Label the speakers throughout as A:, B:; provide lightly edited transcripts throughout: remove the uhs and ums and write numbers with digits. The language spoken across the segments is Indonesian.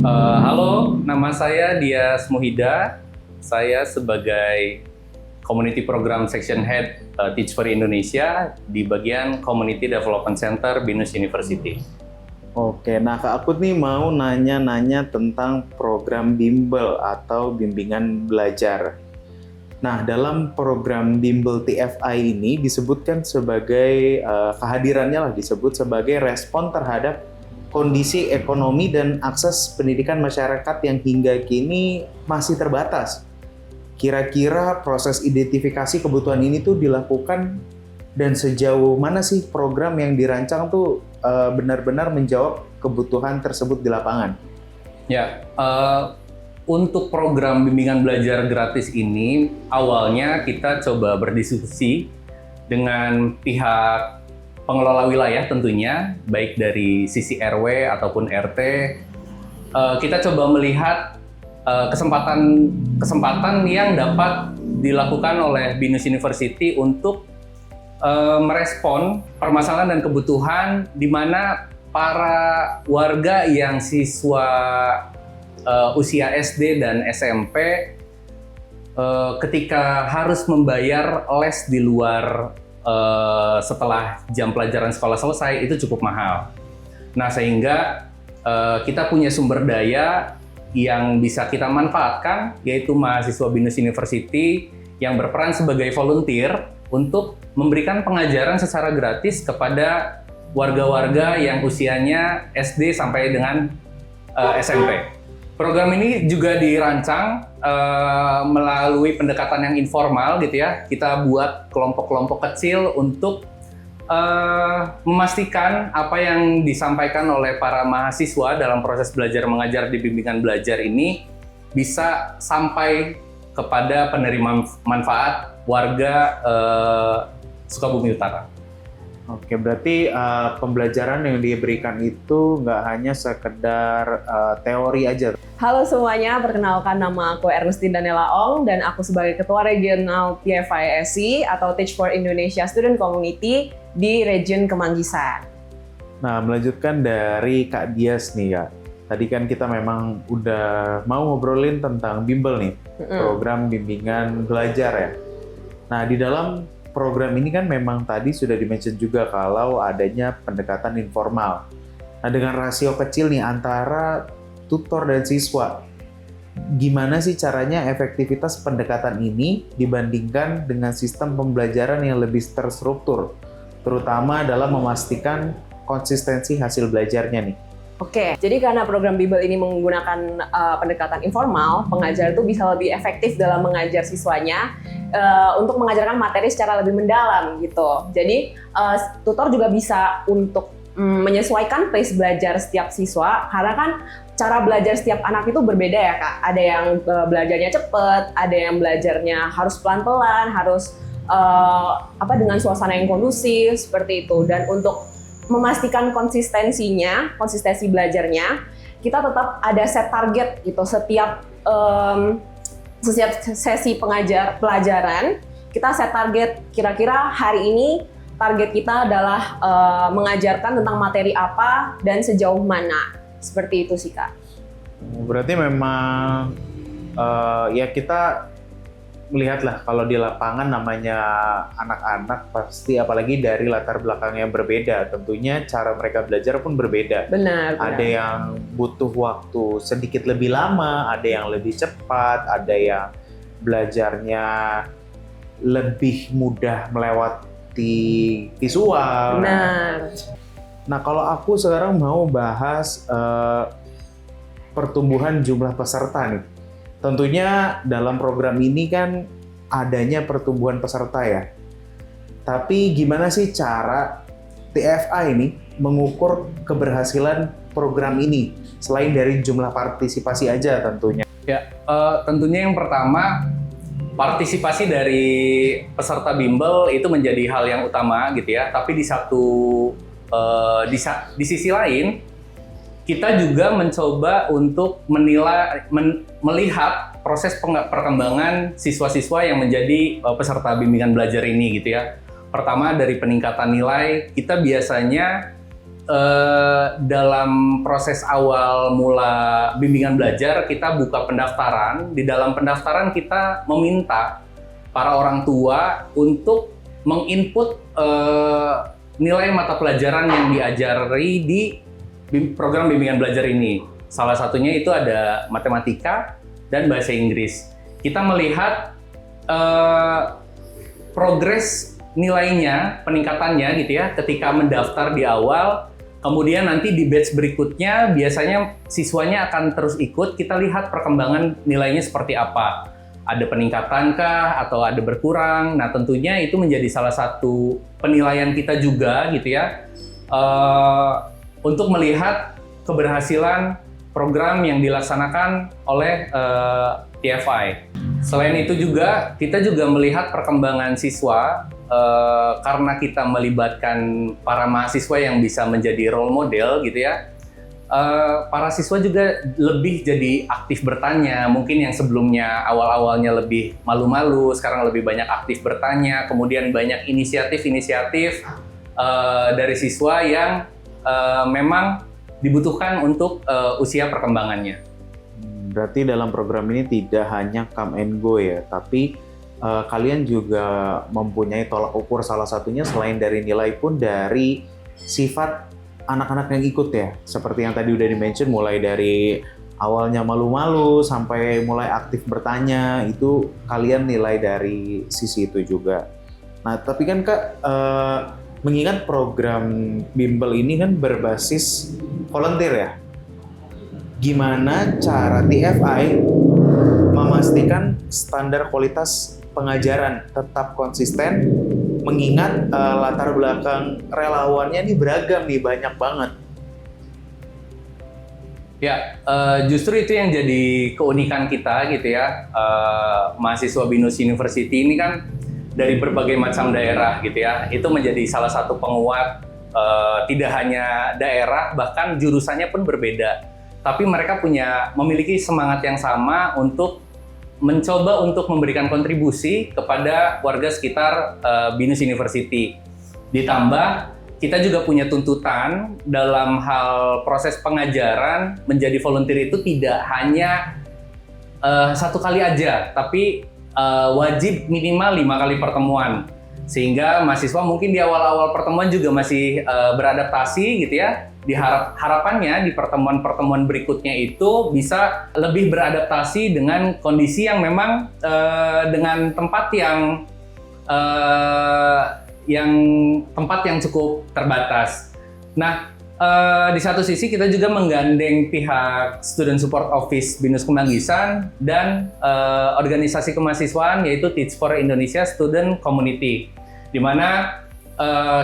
A: Halo, nama saya Dias Muhida. Saya sebagai Community Program Section Head Teach for Indonesia di bagian Community Development Center BINUS University.
B: Oke, nah Kak Akut nih mau nanya-nanya tentang program bimbel atau bimbingan belajar. Nah, dalam program bimbel TFI ini disebutkan sebagai kehadirannya lah disebut sebagai respon terhadap kondisi ekonomi dan akses pendidikan masyarakat yang hingga kini masih terbatas. Kira-kira proses identifikasi kebutuhan ini tuh dilakukan dan sejauh mana sih program yang dirancang tuh benar-benar menjawab kebutuhan tersebut di lapangan?
A: Ya, untuk program bimbingan belajar gratis ini, awalnya kita coba berdiskusi dengan pihak pengelola wilayah tentunya, baik dari sisi RW ataupun RT. Kita coba melihat kesempatan yang dapat dilakukan oleh BINUS University untuk merespon permasalahan dan kebutuhan di mana para warga yang siswa usia SD dan SMP ketika harus membayar les di luar setelah jam pelajaran sekolah selesai itu cukup mahal. Nah, sehingga kita punya sumber daya yang bisa kita manfaatkan, yaitu mahasiswa BINUS University yang berperan sebagai volunteer untuk memberikan pengajaran secara gratis kepada warga-warga yang usianya SD sampai dengan SMP. Program ini juga dirancang melalui pendekatan yang informal gitu ya. Kita buat kelompok-kelompok kecil untuk memastikan apa yang disampaikan oleh para mahasiswa dalam proses belajar mengajar di bimbingan belajar ini bisa sampai kepada penerima manfaat warga Sukabumi Utara.
B: Oke, berarti pembelajaran yang diberikan itu nggak hanya sekedar teori aja.
C: Halo semuanya, perkenalkan nama aku Ernestine Daniela Ong dan aku sebagai Ketua Regional TFI-SI atau Teach for Indonesia Student Community di Region Kemanggisan.
B: Nah, melanjutkan dari Kak Dias nih Kak. Tadi kan kita memang udah mau ngobrolin tentang bimbel nih, program bimbingan belajar ya. Nah, di dalam program ini kan memang tadi sudah di-mention juga kalau adanya pendekatan informal. Nah, dengan rasio kecil nih antara tutor dan siswa, gimana sih caranya efektivitas pendekatan ini dibandingkan dengan sistem pembelajaran yang lebih terstruktur, terutama dalam memastikan konsistensi hasil belajarnya nih?
C: Oke, jadi karena program bimbel ini menggunakan pendekatan informal, pengajar itu bisa lebih efektif dalam mengajar siswanya untuk mengajarkan materi secara lebih mendalam gitu. Jadi tutor juga bisa untuk menyesuaikan pace belajar setiap siswa, karena kan cara belajar setiap anak itu berbeda ya Kak. Ada yang belajarnya cepat, ada yang belajarnya harus pelan-pelan, harus dengan suasana yang kondusif seperti itu. Dan untuk memastikan konsistensi belajarnya, kita tetap ada set target gitu setiap sesi pelajaran. Kita set target kira-kira hari ini target kita adalah mengajarkan tentang materi apa dan sejauh mana. Seperti itu sih Kak.
B: Berarti memang ya kita melihatlah kalau di lapangan namanya anak-anak pasti apalagi dari latar belakang yang berbeda, tentunya cara mereka belajar pun berbeda.
C: Benar.
B: Ada yang butuh waktu sedikit lebih lama, ada yang lebih cepat, ada yang belajarnya lebih mudah melewati visual.
C: Benar.
B: Nah, kalau aku sekarang mau bahas pertumbuhan jumlah peserta nih. Tentunya dalam program ini kan adanya pertumbuhan peserta ya. Tapi gimana sih cara TFI ini mengukur keberhasilan program ini selain dari jumlah partisipasi aja tentunya?
A: Ya, tentunya yang pertama partisipasi dari peserta bimbel itu menjadi hal yang utama gitu ya. Tapi di sisi lain kita juga mencoba untuk melihat proses perkembangan siswa-siswa yang menjadi peserta bimbingan belajar ini gitu ya. Pertama dari peningkatan nilai, kita biasanya dalam proses awal mula bimbingan belajar kita buka pendaftaran. Di dalam pendaftaran kita meminta para orang tua untuk menginput nilai mata pelajaran yang diajari di program bimbingan belajar ini. Salah satunya itu ada matematika dan bahasa Inggris. Kita melihat progres nilainya, peningkatannya gitu ya, ketika mendaftar di awal, kemudian nanti di batch berikutnya biasanya siswanya akan terus ikut, kita lihat perkembangan nilainya seperti apa. Ada peningkatankah atau ada berkurang? Nah tentunya itu menjadi salah satu penilaian kita juga gitu ya, untuk melihat keberhasilan program yang dilaksanakan oleh TFI. Selain itu juga, kita juga melihat perkembangan siswa karena kita melibatkan para mahasiswa yang bisa menjadi role model gitu ya. Para siswa juga lebih jadi aktif bertanya. Mungkin yang sebelumnya awal-awalnya lebih malu-malu, sekarang lebih banyak aktif bertanya. Kemudian banyak inisiatif-inisiatif dari siswa yang memang dibutuhkan untuk usia perkembangannya.
B: Berarti dalam program ini tidak hanya come and go ya, tapi kalian juga mempunyai tolak ukur, salah satunya selain dari nilai pun dari sifat anak-anak yang ikut ya. Seperti yang tadi udah di-mention, mulai dari awalnya malu-malu sampai mulai aktif bertanya, itu kalian nilai dari sisi itu juga. Nah tapi kan Kak, mengingat program bimbel ini kan berbasis volunteer ya, gimana cara TFI memastikan standar kualitas pengajaran tetap konsisten, mengingat latar belakang relawannya ini beragam nih, banyak banget.
A: Ya, justru itu yang jadi keunikan kita gitu ya. Mahasiswa BINUS University ini kan dari berbagai macam daerah gitu ya. Itu menjadi salah satu penguat, tidak hanya daerah, bahkan jurusannya pun berbeda. Tapi mereka memiliki semangat yang sama untuk mencoba untuk memberikan kontribusi kepada warga sekitar BINUS University. Ditambah kita juga punya tuntutan dalam hal proses pengajaran, menjadi volunteer itu tidak hanya satu kali aja, tapi wajib minimal 5 kali pertemuan. Sehingga mahasiswa mungkin di awal-awal pertemuan juga masih beradaptasi gitu ya. Harapannya di pertemuan-pertemuan berikutnya itu bisa lebih beradaptasi dengan kondisi yang memang dengan tempat yang cukup terbatas. Nah, di satu sisi kita juga menggandeng pihak Student Support Office BINUS Kemanggisan dan organisasi kemahasiswaan yaitu Teach for Indonesia Student Community, di mana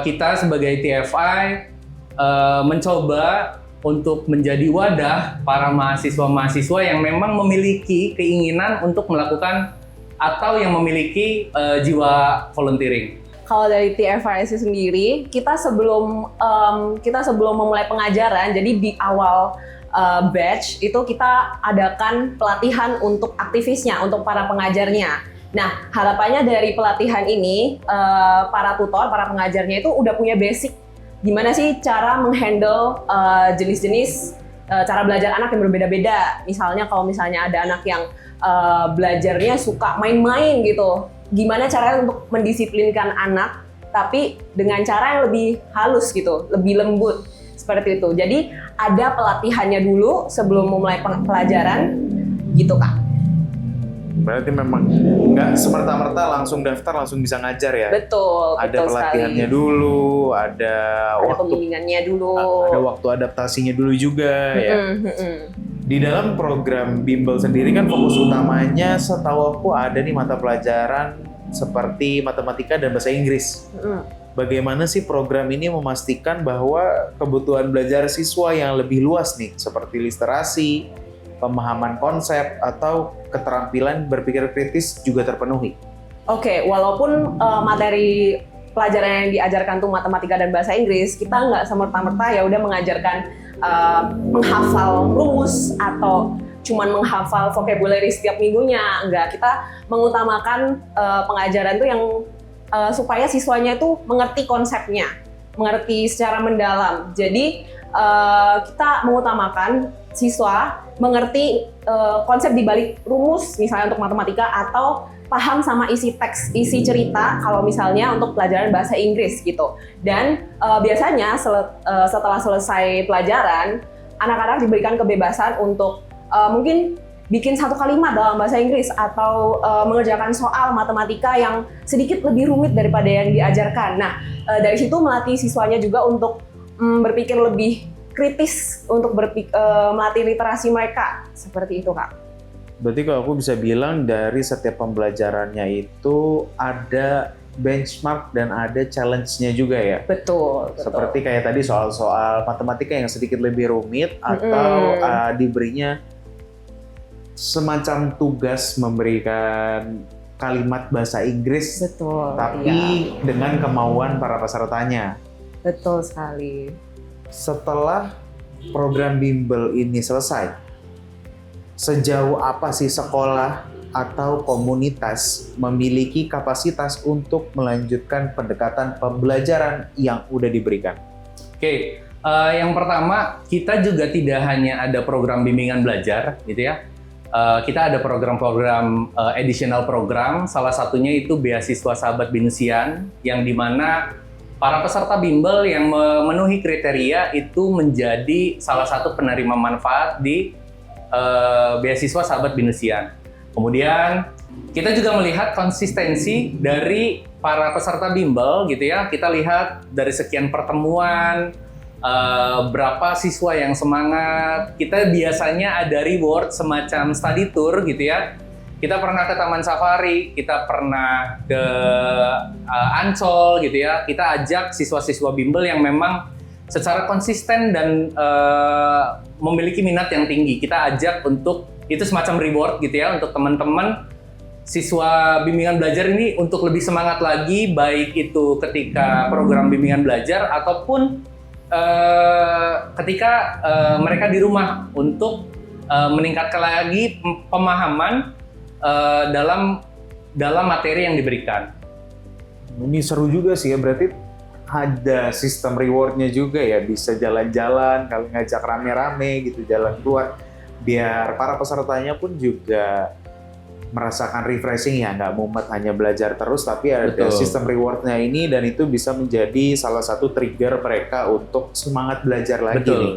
A: kita sebagai TFI mencoba untuk menjadi wadah para mahasiswa-mahasiswa yang memang memiliki keinginan untuk melakukan atau yang memiliki jiwa volunteering.
C: Kalau dari TFIC sendiri, kita sebelum memulai pengajaran, jadi di awal batch itu kita adakan pelatihan untuk aktivisnya, untuk para pengajarnya. Nah, harapannya dari pelatihan ini, para tutor, para pengajarnya itu udah punya basic gimana sih cara menghandle jenis-jenis cara belajar anak yang berbeda-beda. Misalnya kalau misalnya ada anak yang belajarnya suka main-main gitu, gimana caranya untuk mendisiplinkan anak tapi dengan cara yang lebih halus gitu, lebih lembut seperti itu. Jadi ada pelatihannya dulu sebelum memulai pelajaran gitu Kak.
B: Berarti memang nggak semerta-merta langsung daftar langsung bisa ngajar ya?
C: Betul.
B: Ada
C: betul
B: pelatihannya
C: sekali.
B: dulu, ada waktu
C: pembimbingannya dulu,
B: ada waktu adaptasinya dulu juga ya. Di dalam program bimbel sendiri kan fokus utamanya setahu aku ada nih mata pelajaran seperti matematika dan bahasa Inggris. Bagaimana sih program ini memastikan bahwa kebutuhan belajar siswa yang lebih luas nih, seperti literasi, pemahaman konsep, atau keterampilan berpikir kritis juga terpenuhi?
C: Oke, walaupun materi pelajaran yang diajarkan tuh matematika dan bahasa Inggris, kita nggak semerta-merta ya udah mengajarkan menghafal rumus atau cuman menghafal vocabulary setiap minggunya. Enggak, kita mengutamakan pengajaran tuh yang supaya siswanya itu mengerti konsepnya, mengerti secara mendalam. Jadi kita mengutamakan siswa mengerti konsep di balik rumus misalnya untuk matematika atau paham sama isi teks, isi cerita kalau misalnya untuk pelajaran bahasa Inggris gitu. Dan biasanya setelah selesai pelajaran, anak-anak diberikan kebebasan untuk mungkin bikin satu kalimat dalam bahasa Inggris atau mengerjakan soal matematika yang sedikit lebih rumit daripada yang diajarkan. Nah, dari situ melatih siswanya juga untuk berpikir lebih kritis, untuk melatih literasi mereka. Seperti itu, Kak.
B: Berarti kalau aku bisa bilang dari setiap pembelajarannya itu ada benchmark dan ada challenge-nya juga ya?
C: Betul.
B: Seperti kayak tadi soal-soal matematika yang sedikit lebih rumit atau diberinya semacam tugas memberikan kalimat bahasa Inggris,
C: betul,
B: tapi dengan kemauan para pesertanya.
C: Betul sekali.
B: Setelah program bimbel ini selesai, sejauh apa sih sekolah atau komunitas memiliki kapasitas untuk melanjutkan pendekatan pembelajaran yang udah diberikan?
A: Oke, yang pertama kita juga tidak hanya ada program bimbingan belajar, gitu ya. Kita ada program-program additional program, salah satunya itu beasiswa Sahabat Binusian, yang dimana para peserta bimbel yang memenuhi kriteria itu menjadi salah satu penerima manfaat di beasiswa Sahabat Binusian. Kemudian kita juga melihat konsistensi dari para peserta bimbel, gitu ya. Kita lihat dari sekian pertemuan, berapa siswa yang semangat. Kita biasanya ada reward semacam study tour, gitu ya. Kita pernah ke Taman Safari, kita pernah ke Ancol, gitu ya. Kita ajak siswa-siswa bimbel yang memang secara konsisten dan memiliki minat yang tinggi. Kita ajak untuk itu semacam reward, gitu ya, untuk teman-teman siswa bimbingan belajar ini untuk lebih semangat lagi, baik itu ketika program bimbingan belajar ataupun ketika mereka di rumah untuk meningkatkan lagi pemahaman dalam materi yang diberikan.
B: Ini seru juga sih ya, berarti ada sistem rewardnya juga ya, bisa jalan-jalan, kalau ngajak rame-rame gitu, jalan keluar, biar para pesertanya pun juga merasakan refreshing ya, nggak mumet hanya belajar terus, tapi ada
A: Betul.
B: sistem rewardnya ini, dan itu bisa menjadi salah satu trigger mereka untuk semangat belajar lagi.
A: Betul.
B: Nih.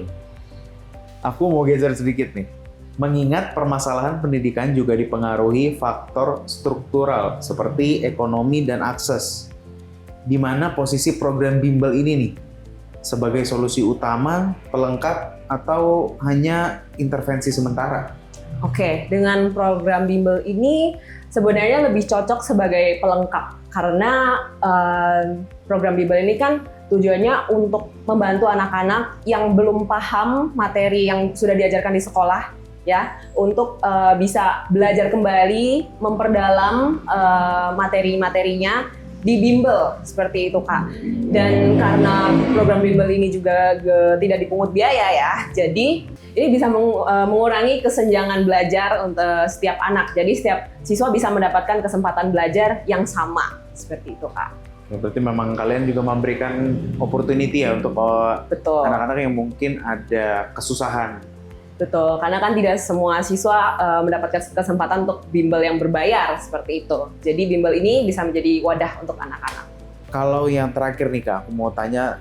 B: Aku mau geser sedikit nih. Mengingat permasalahan pendidikan juga dipengaruhi faktor struktural seperti ekonomi dan akses. Di mana posisi program bimbel ini nih? Sebagai solusi utama, pelengkap, atau hanya intervensi sementara?
C: Oke, dengan program bimbel ini sebenarnya lebih cocok sebagai pelengkap karena program bimbel ini kan tujuannya untuk membantu anak-anak yang belum paham materi yang sudah diajarkan di sekolah, ya, untuk bisa belajar kembali, memperdalam materi-materinya di bimbel, seperti itu, Kak. Dan karena program bimbel ini juga tidak dipungut biaya ya, jadi ini bisa mengurangi kesenjangan belajar untuk setiap anak. Jadi setiap siswa bisa mendapatkan kesempatan belajar yang sama, seperti itu, Kak.
B: Ya, berarti memang kalian juga memberikan opportunity ya untuk
C: Betul.
B: anak-anak yang mungkin ada kesusahan.
C: Betul, karena kan tidak semua siswa mendapatkan kesempatan untuk bimbel yang berbayar seperti itu. Jadi bimbel ini bisa menjadi wadah untuk anak-anak.
B: Kalau yang terakhir nih Kak, aku mau tanya,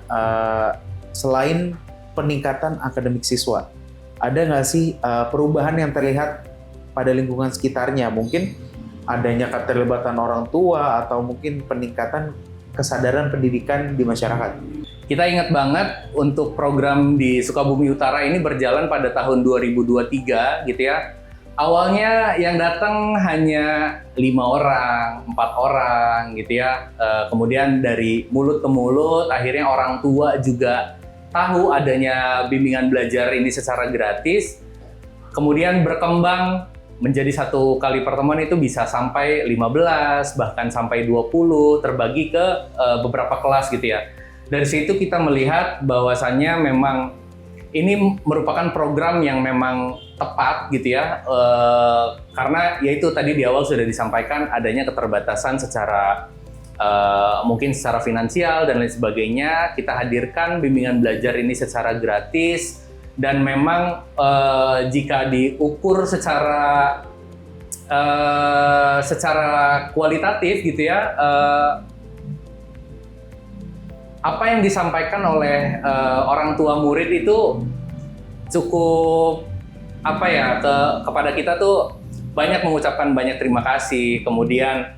B: selain peningkatan akademik siswa, ada nggak sih perubahan yang terlihat pada lingkungan sekitarnya? Mungkin adanya keterlibatan orang tua atau mungkin peningkatan kesadaran pendidikan di masyarakat?
A: Kita ingat banget untuk program di Sukabumi Utara ini berjalan pada tahun 2023, gitu ya. Awalnya yang datang hanya 5 orang, 4 orang, gitu ya. Kemudian dari mulut ke mulut, akhirnya orang tua juga tahu adanya bimbingan belajar ini secara gratis. Kemudian berkembang menjadi satu kali pertemuan itu bisa sampai 15, bahkan sampai 20, terbagi ke beberapa kelas, gitu ya. Dari situ kita melihat bahwasannya memang ini merupakan program yang memang tepat, gitu ya, karena yaitu tadi di awal sudah disampaikan adanya keterbatasan secara mungkin secara finansial dan lain sebagainya. Kita hadirkan bimbingan belajar ini secara gratis, dan memang jika diukur secara kualitatif gitu ya, apa yang disampaikan oleh orang tua murid itu cukup kepada kita tuh banyak mengucapkan banyak terima kasih, kemudian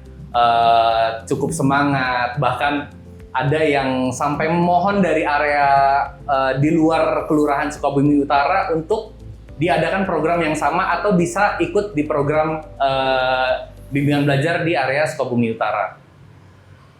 A: cukup semangat, bahkan ada yang sampai memohon dari area di luar Kelurahan Sukabumi Utara untuk diadakan program yang sama atau bisa ikut di program bimbingan belajar di area Sukabumi Utara.